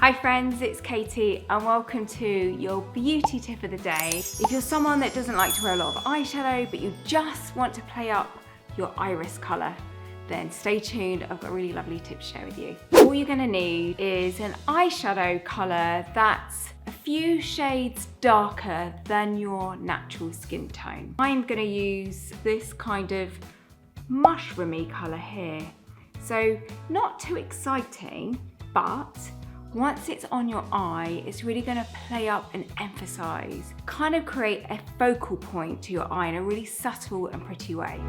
Hi friends, it's Katie and welcome to your beauty tip of the day. If you're someone that doesn't like to wear a lot of eyeshadow but you just want to play up your iris colour, then stay tuned, I've got a really lovely tip to share with you. All you're going to need is an eyeshadow colour that's a few shades darker than your natural skin tone. I'm going to use this kind of mushroomy colour here. So not too exciting, but once it's on your eye, it's really going to play up and emphasize, kind of create a focal point to your eye in a really subtle and pretty way.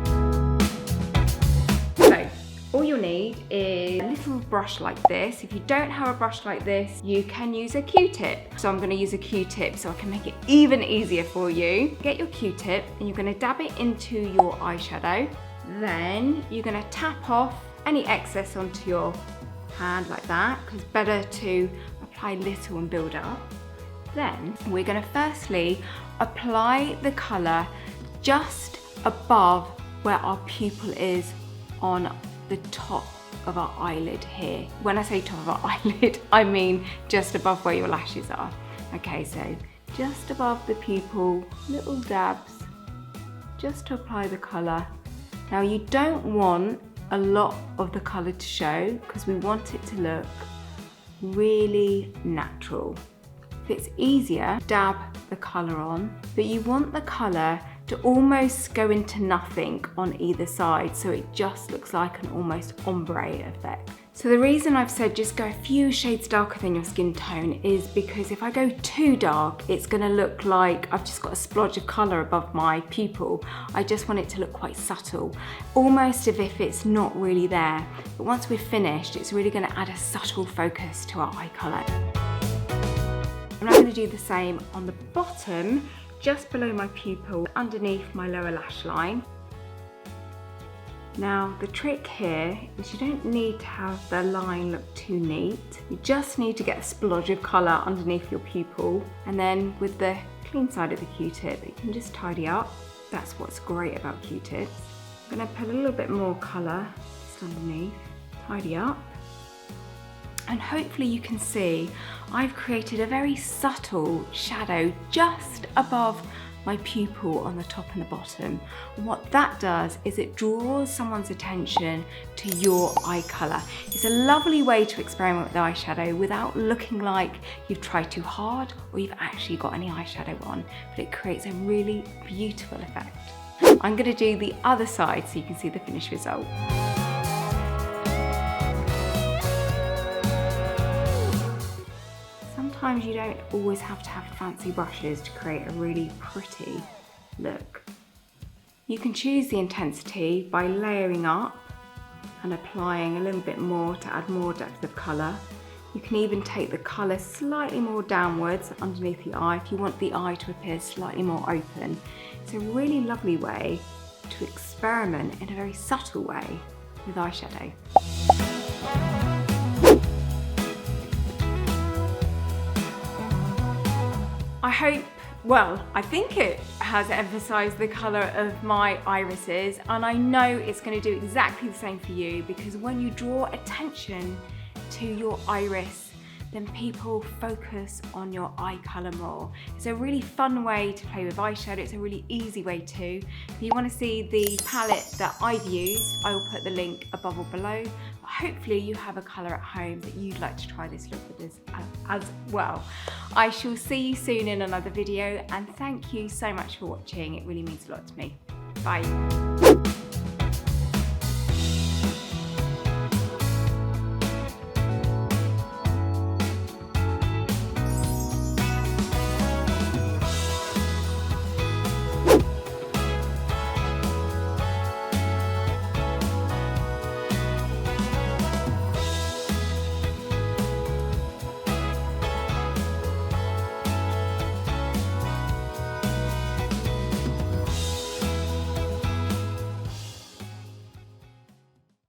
So all you'll need is a little brush like this. If you don't have a brush like this, you can use a Q-tip. So I'm going to use a Q-tip so I can make it even easier for you. Get your Q-tip and you're going to dab it into your eyeshadow. Then you're going to tap off any excess onto your hand like that, because it's better to apply little and build up. Then we're going to firstly apply the colour just above where our pupil is on the top of our eyelid here. When I say top of our eyelid, I mean just above where your lashes are. Okay, so just above the pupil, little dabs, just to apply the colour. Now you don't want a lot of the colour to show because we want it to look really natural. If it's easier, dab the colour on, but you want the colour to almost go into nothing on either side, so it just looks like an almost ombre effect. So the reason I've said just go a few shades darker than your skin tone is because if I go too dark, it's going to look like I've just got a splodge of colour above my pupil. I just want it to look quite subtle, almost as if it's not really there. But once we're finished, it's really going to add a subtle focus to our eye colour. I'm now going to do the same on the bottom, just below my pupil, underneath my lower lash line. Now the trick here is you don't need to have the line look too neat. You just need to get a splodge of colour underneath your pupil, and then with the clean side of the Q-tip you can just tidy up. That's what's great about Q-tips. I'm going to put a little bit more colour just underneath, tidy up. And hopefully you can see I've created a very subtle shadow just above my pupil on the top and the bottom. And what that does is it draws someone's attention to your eye colour. It's a lovely way to experiment with eyeshadow without looking like you've tried too hard or you've actually got any eyeshadow on, but it creates a really beautiful effect. I'm going to do the other side so you can see the finished result. Sometimes you don't always have to have fancy brushes to create a really pretty look. You can choose the intensity by layering up and applying a little bit more to add more depth of colour. You can even take the colour slightly more downwards underneath the eye if you want the eye to appear slightly more open. It's a really lovely way to experiment in a very subtle way with eyeshadow. I think it has emphasised the colour of my irises, and I know it's going to do exactly the same for you, because when you draw attention to your iris, then people focus on your eye colour more. It's a really fun way to play with eyeshadow. It's a really easy way to. If you want to see the palette that I've used, I will put the link above or below. Hopefully you have a colour at home that you'd like to try this look with as well. I shall see you soon in another video, and thank you so much for watching. It really means a lot to me. Bye.